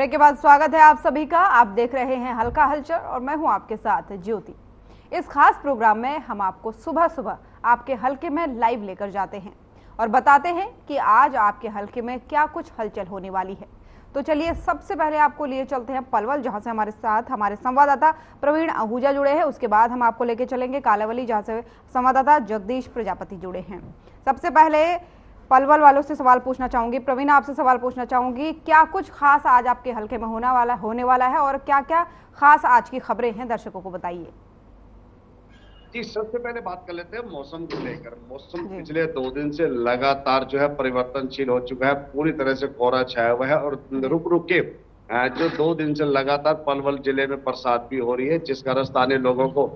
Break के बाद स्वागत है आप सभी का। आप देख रहे हैं हल्का हलचल और मैं हूं आपके साथ ज्योति। इस खास प्रोग्राम में हम आपको सुबह सुबह आपके हलके में लाइव लेकर जाते हैं और बताते हैं कि आज आपके हलके में क्या कुछ हलचल होने वाली है। तो चलिए सबसे पहले आपको लिए चलते हैं पलवल, जहां से हमारे साथ हमारे संवाददाता प्रवीण आहूजा जुड़े हैं। उसके बाद हम आपको लेके चलेंगे कालावली, जहां से संवाददाता जगदीश प्रजापति जुड़े हैं। सबसे पहले पलवल वालों से सवाल पूछना चाहूंगी। प्रवीण, आपसे सवाल पूछना चाहूंगी, क्या कुछ खास आज आपके हलके में होने वाला है और क्या क्या खास आज की खबरें हैं, दर्शकों को बताइए। जी, सबसे पहले बात कर लेते हैं मौसम को लेकर। मौसम पिछले 2 दिन से लगातार जो है परिवर्तनशील हो चुका है, पूरी तरह से कोहरा छाया हुआ है और रुक रुक के जो 2 दिन से लगातार पलवल जिले में बरसात भी हो रही है, जिस कारण स्थानीय लोगों को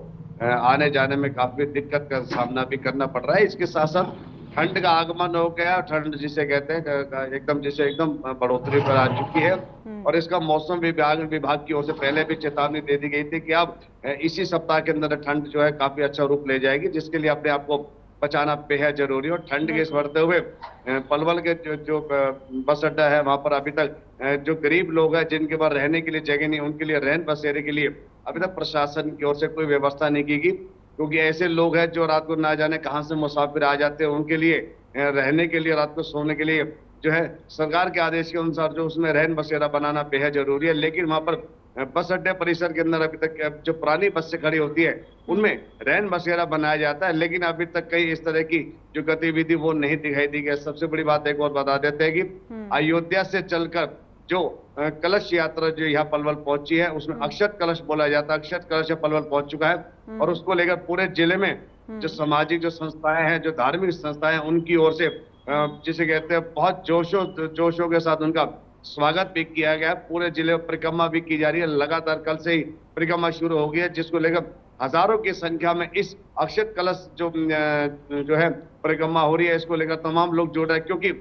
आने जाने में काफी दिक्कत का सामना भी करना पड़ रहा है। इसके साथ साथ ठंड का आगमन हो गया, ठंड जिसे कहते हैं एकदम बढ़ोतरी पर आ चुकी है। और इसका मौसम विभाग की ओर से पहले भी चेतावनी दे दी गई थी कि अब इसी सप्ताह के अंदर ठंड जो है काफी अच्छा रूप ले जाएगी, जिसके लिए अपने आप को बचाना बेहद जरूरी है। और ठंड के इस बढ़ते हुए पलवल के जो बस अड्डा है, वहां पर अभी तक जो गरीब लोग हैं जिनके पास रहने के लिए जगह नहीं, उनके लिए रैन बसेरे के लिए अभी तक प्रशासन की ओर से कोई व्यवस्था नहीं की गई, क्योंकि ऐसे लोग हैं जो रात को ना जाने कहां से मुसाफिर आ जाते हैं। उनके लिए रहने के लिए, रात को सोने के लिए जो है सरकार के आदेश के अनुसार जो उसमें रैन बसेरा बनाना बेहद जरूरी है। लेकिन वहां पर बस अड्डे परिसर के अंदर अभी तक जो पुरानी बसें खड़ी होती है उनमें रैन बसेरा बनाया जाता है, लेकिन अभी तक कई इस तरह की जो गतिविधि वो नहीं दिखाई दी गई। सबसे बड़ी बात एक और बता देते हैं कि अयोध्या से चलकर जो कलश यात्रा जो यहाँ पलवल पहुंची है, उसमें अक्षत कलश बोला जाता है, अक्षत कलश पलवल पहुंच चुका है। और उसको लेकर पूरे जिले में जो सामाजिक जो संस्थाएं हैं, जो धार्मिक संस्थाएं हैं, उनकी ओर से जिसे कहते हैं बहुत जोशों के साथ उनका स्वागत भी किया गया है। पूरे जिले में परिक्रमा भी की जा रही है। लगातार कल से ही परिक्रमा शुरू हो गई है, जिसको लेकर हजारों की संख्या में इस अक्षत कलश जो है परिक्रमा हो रही है, इसको लेकर तमाम लोग जुड़ रहे हैं। क्योंकि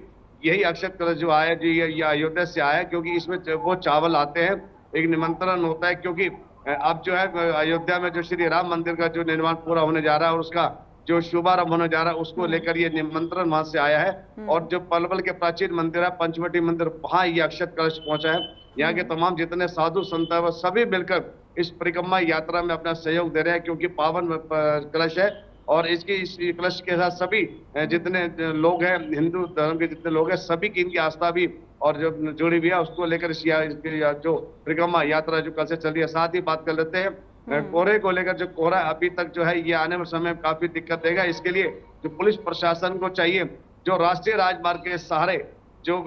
यही अक्षत कलश जो आया जी, ये अयोध्या से आया, क्योंकि इसमें वो चावल आते हैं, एक निमंत्रण होता है। क्योंकि अब जो है अयोध्या में जो श्री राम मंदिर का जो निर्माण पूरा होने जा रहा है और उसका जो शुभारंभ होने जा रहा है, उसको लेकर ये निमंत्रण वहां से आया है। और जो पलवल के प्राचीन मंदिर है, पंचवटी मंदिर, वहां ये अक्षत कलश पहुंचा है। यहाँ के तमाम जितने साधु संत है वो सभी मिलकर इस परिक्रमा यात्रा में अपना सहयोग दे रहे हैं, क्योंकि पावन कलश है। और इस कलश के साथ सभी जितने लोग हैं, हिंदू धर्म के जितने लोग हैं, सभी की इनकी आस्था भी और जो जुड़ी हुई है, उसको लेकर जो परिक्रमा यात्रा जो कल से चल रही है। साथ ही बात कर लेते हैं कोहरे को लेकर। जो कोहरा अभी तक जो है ये आने में समय में काफी दिक्कत देगा। इसके लिए जो पुलिस प्रशासन को चाहिए, जो राष्ट्रीय राजमार्ग के सहारे जो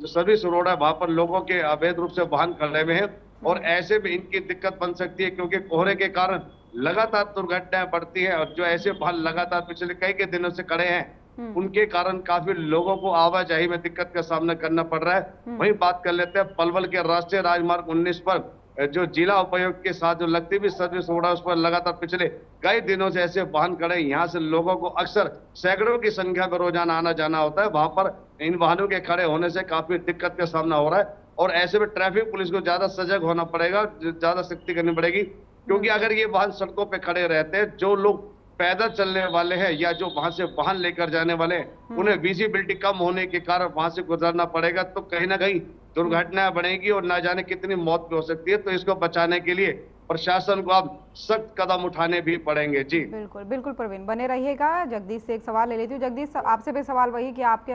सर्विस रोड है, वहां पर लोगों के अवैध रूप से वाहन खड़े हुए हैं और ऐसे में इनकी दिक्कत बन सकती है, क्योंकि कोहरे के कारण लगातार दुर्घटनाएं बढ़ती है। और जो ऐसे वाहन लगातार पिछले कई दिनों से खड़े हैं, उनके कारण काफी लोगों को आवाजाही में दिक्कत का सामना करना पड़ रहा है। वहीं बात कर लेते हैं पलवल के राष्ट्रीय राजमार्ग 19 पर जो जिला उपायुक्त के साथ जो लगती हुई सर्विस रोड है, उस पर लगातार पिछले कई दिनों से ऐसे वाहन खड़े हैं। यहाँ से लोगों को अक्सर सैकड़ों की संख्या में रोजाना आना जाना होता है। वहां पर इन वाहनों के खड़े होने से काफी दिक्कत का सामना हो रहा है। और ऐसे में ट्रैफिक पुलिस को ज्यादा सजग होना पड़ेगा, ज्यादा सख्ती करनी पड़ेगी। क्योंकि अगर ये वाहन सड़कों पे खड़े रहते हैं, जो लोग पैदल चलने वाले हैं या जो वहां से वाहन लेकर जाने वाले हैं, उन्हें विजिबिलिटी कम होने के कारण वहां से गुजरना पड़ेगा, तो कहीं ना कहीं दुर्घटनाएं बढ़ेगी और ना जाने कितनी मौत भी हो सकती है। तो इसको बचाने के लिए प्रशासन को अब सख्त कदम उठाने भी पड़ेंगे। जी बिल्कुल बिल्कुल प्रवीण, बने रहिएगा। जगदीश से एक सवाल ले लेती हूँ। जगदीश, आपसे भी सवाल वही कि आपके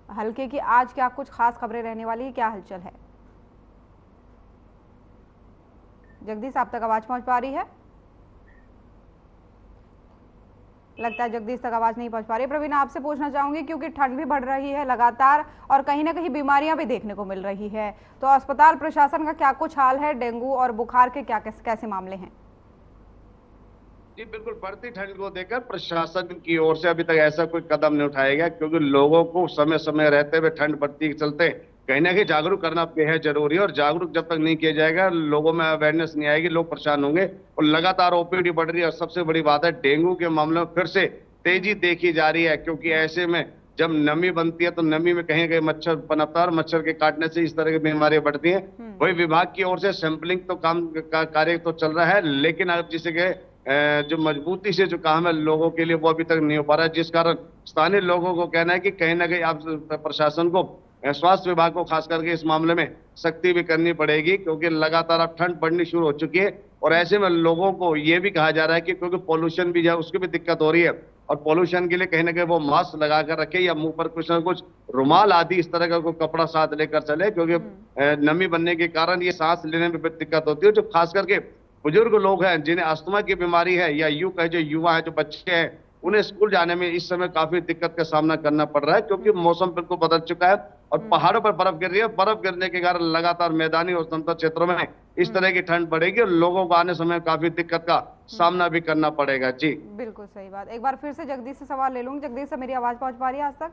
हल्के की आज क्या कुछ खास खबरें रहने वाली है, क्या हलचल है? जगदीश, आप तक आवाज पहुंच पा रही है? लगता है जगदीश तक आवाज नहीं पहुंच पा रही। प्रवीण, आपसे पूछना चाहूंगी, क्योंकि ठंड भी बढ़ रही है लगातार और कहीं ना कहीं बीमारियां भी देखने को मिल रही है, तो अस्पताल प्रशासन का क्या कुछ हाल है? डेंगू और बुखार के कैसे मामले हैं? जी बिल्कुल, बढ़ती ठंड को देखकर प्रशासन की ओर से अभी तक ऐसा कोई कदम नहीं उठाया गया, क्योंकि लोगों को समय समय रहते हुए ठंड बढ़ती के चलते कहीं ना कहीं जागरूक करना बेहद जरूरी है। और जागरूक जब तक नहीं किया जाएगा, लोगों में अवेयरनेस नहीं आएगी, लोग परेशान होंगे। और लगातार ओपीडी बढ़ रही है। और सबसे बड़ी बात है, डेंगू के मामले में फिर से तेजी देखी जा रही है, क्योंकि ऐसे में जब नमी बनती है तो नमी में कहीं कहीं मच्छर पनपता है और मच्छर के काटने से इस तरह की बीमारियां बढ़ती हैं। वही विभाग की ओर से सैंपलिंग तो कार्य तो चल रहा है, लेकिन अब जिसे के जो मजबूती से जो काम है लोगों के लिए, वो अभी तक नहीं हो पा रहा है, जिस कारण स्थानीय लोगों को कहना है कि कहीं ना कहीं आप प्रशासन को स्वास्थ्य विभाग को खास करके इस मामले में सख्ती भी करनी पड़ेगी, क्योंकि लगातार अब ठंड बढ़नी शुरू हो चुकी है। और ऐसे में लोगों को ये भी कहा जा रहा है कि क्योंकि पोल्यूशन भी जो है उसकी भी दिक्कत हो रही है, और पोल्यूशन के लिए कहीं ना कहीं वो मास्क लगा कर रखे या मुंह पर कुछ ना कुछ रुमाल आदि इस तरह का कोई कपड़ा साथ लेकर चले, क्योंकि नमी बनने के कारण ये सांस लेने में भी दिक्कत होती है। जो खास करके बुजुर्ग लोग हैं जिन्हें अस्थमा की बीमारी है, या यूं कहे जो युवा है, जो बच्चे हैं, उन्हें स्कूल जाने में इस समय काफी दिक्कत का सामना करना पड़ रहा है, क्योंकि मौसम बिल्कुल बदल चुका है और पहाड़ों पर बर्फ गिर रही है। बर्फ गिरने के कारण लगातार मैदानी और समतल क्षेत्रों में इस तरह की ठंड बढ़ेगी और लोगों को आने समय काफी दिक्कत का सामना भी करना पड़ेगा। जी बिल्कुल सही बात। एक बार फिर से जगदीश से सवाल ले लूंगी। जगदीश, से मेरी आवाज पहुंच पा रही है आज तक?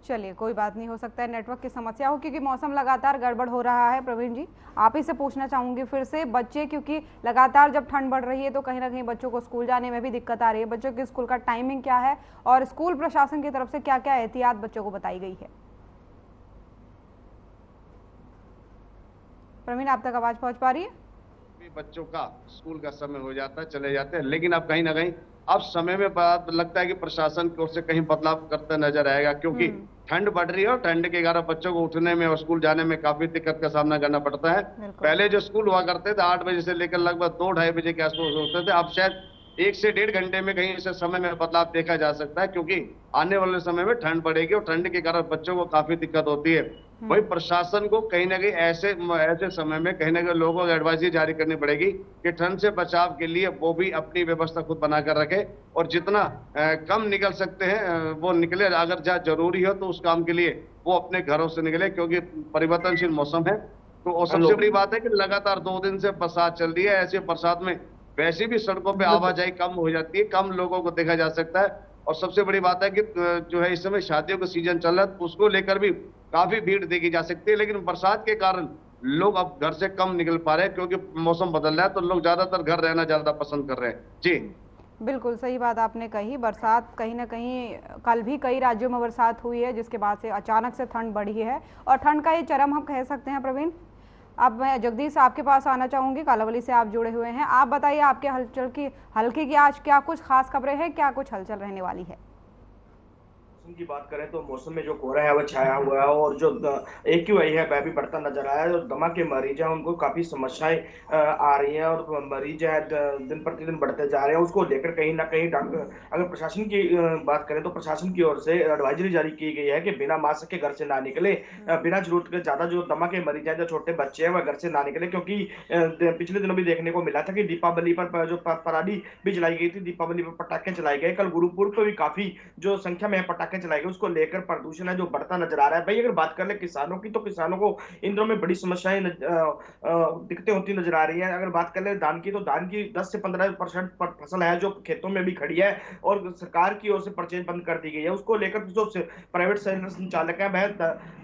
चलिए, कोई बात नहीं, हो सकता है नेटवर्क की समस्या हो, क्योंकि मौसम लगातार गड़बड़ हो रहा है। प्रवीण जी, आप ही से पूछना चाहूंगी फिर से, बच्चे, क्योंकि लगातार जब ठंड बढ़ रही है तो कहीं ना कहीं बच्चों को स्कूल जाने में भी दिक्कत आ रही है। बच्चों के स्कूल का टाइमिंग क्या है और स्कूल प्रशासन की तरफ से क्या क्या एहतियात बच्चों को बताई गई है? प्रवीण, आप तक आवाज पहुंच पा रही है? बच्चों का स्कूल का समय हो जाता है, चले जाते हैं, लेकिन अब कहीं ना कहीं अब समय में लगता है कि प्रशासन की ओर से कहीं बदलाव करता नजर आएगा, क्योंकि ठंड बढ़ रही है और ठंड के कारण बच्चों को उठने में और स्कूल जाने में काफी दिक्कत का सामना करना पड़ता है। पहले जो स्कूल हुआ करते थे 8 बजे से लेकर लगभग 2-2:30 बजे के आसपास होते थे, अब शायद 1 से 1.5 घंटे में कहीं से समय में बदलाव देखा जा सकता है, क्योंकि आने वाले समय में ठंड बढ़ेगी और ठंड के कारण बच्चों को काफी दिक्कत होती है। वही प्रशासन को कहीं ना कहीं ऐसे समय में कहीं ना कहीं लोगों को एडवाइजरी जारी करनी पड़ेगी कि ठंड से बचाव के लिए वो भी अपनी व्यवस्था खुद बनाकर रखे और जितना कम निकल सकते हैं वो निकले। अगर जहाँ जरूरी हो तो उस काम के लिए वो अपने घरों से निकले, क्योंकि परिवर्तनशील मौसम है। तो और सबसे बड़ी बात है कि लगातार 2 दिन से बरसात चल रही है। ऐसे बरसात में वैसे भी सड़कों पे आवाजाही कम हो जाती है, कम लोगों को देखा जा सकता है। और सबसे बड़ी बात है कि जो है इस समय शादियों का सीजन चल रहा है, तो उसको लेकर भी काफी भीड़ देखी जा सकती है। लेकिन बरसात के कारण लोग अब घर से कम निकल पा रहे हैं, क्योंकि मौसम बदल रहा है, तो लोग ज्यादातर घर रहना ज्यादा पसंद कर रहे हैं। जी बिल्कुल सही बात आपने कही। बरसात कहीं ना कहीं, कल भी कई राज्यों में बरसात हुई है, जिसके बाद से अचानक से ठंड बढ़ी है और ठंड का ये चरम हम कह सकते हैं। प्रवीण, अब मैं जगदीश आपके पास आना चाहूंगी, कालावली से आप जुड़े हुए हैं। आप बताइए, आपके हल्के की आज क्या कुछ खास खबरें हैं, क्या कुछ हलचल रहने वाली है? की बात करें तो मौसम में जो कोहरा है वो छाया हुआ है और जो AQI है वह भी बढ़ता नजर आया है। जो दमा के मरीज हैं उनको काफी समस्याएं आ रही हैं और मरीज है दिन प्रतिदिन बढ़ते जा रहे हैं। उसको लेकर कहीं ना कहीं अगर प्रशासन की बात करें तो प्रशासन की ओर से एडवाइजरी जारी की गई है कि बिना मास्क के घर से ना निकले, बिना जरूरत के ज्यादा जो दमा के मरीज हैं, जो छोटे बच्चे हैं, वह घर से ना निकले। क्योंकि पिछले दिनों भी देखने को मिला था कि दीपावली पर जो पराली भी जलाई गई थी, दीपावली पर पटाखे चलाए गए, कल गुरुपुर पर भी काफी जो संख्या में पटाखे चलाएंगे, उसको लेकर प्रदूषण है जो बढ़ता नजर आ रहा है। भाई अगर बात कर ले किसानों की, तो किसानों को इन दिनों में बड़ी समस्याएं दिक्कतें होती नजर आ रही हैं। अगर बात कर ले धान की, तो धान की 10 से 15% फसल है जो खेतों में भी खड़ी है और सरकार की ओर से परचेज बंद कर दी गई है। उसको लेकर जो प्राइवेट संचालक है वह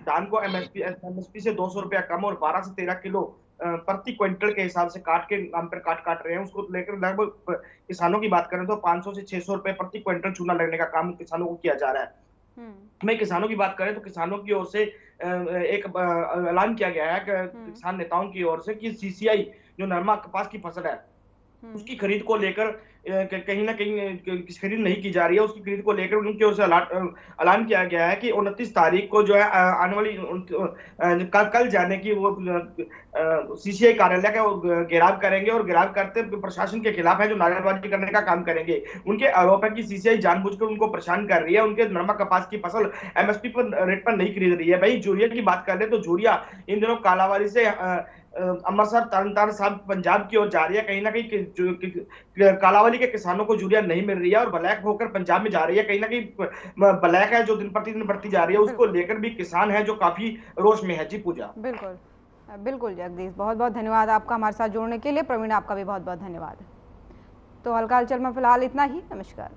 धान को MSP से 200 रुपया कम और 12 से 13 किलो प्रति क्विंटल के हिसाब से काट के नाम पर काट रहे हैं। उसको लेकर लगभग किसानों की बात करें तो 500 से 600 रुपए प्रति क्विंटल चूना लगने का काम किसानों को किया जा रहा है। मैं किसानों की बात करें तो किसानों की ओर से एक ऐलान किया गया है किसान नेताओं की ओर से कि CCI जो नरमा कपास की फसल है उसकी खरीद को लेकर कहीं ना कहीं खरीद नहीं की जा रही है। उसकी खरीद को लेकर उनकी ओर से ऐलान किया गया है कि 29 तारीख को जो है आने वाली कल जाने की वो CCI कार्यालय का घेराव करेंगे और घेराव करते प्रशासन के खिलाफ है जो नारेबाजी करने का काम करेंगे। उनके आरोप है कि CCI जानबूझकर उनको परेशान कर रही है, उनके नरमा कपास की फसल MSP पर रेट पर नहीं खरीद रही है। भाई यूरिया की बात कर ले तो यूरिया इन दिनों कालावाली से अमृतसर तरनतारण साहब पंजाब की ओर जा रही है। कहीं ना कहीं कालावाली के किसानों को यूरिया नहीं मिल रही है और ब्लैक होकर पंजाब में जा रही है। कहीं ना कहीं ब्लैक है जो दिन प्रतिदिन बढ़ती जा रही है, उसको लेकर भी किसान है जो काफी रोष में है। जी पूजा। बिल्कुल बिल्कुल जगदीश, बहुत बहुत धन्यवाद आपका हमारे साथ जुड़ने के लिए। प्रवीण, आपका भी बहुत बहुत धन्यवाद। तो हल्का हलचल में फिलहाल इतना ही। नमस्कार।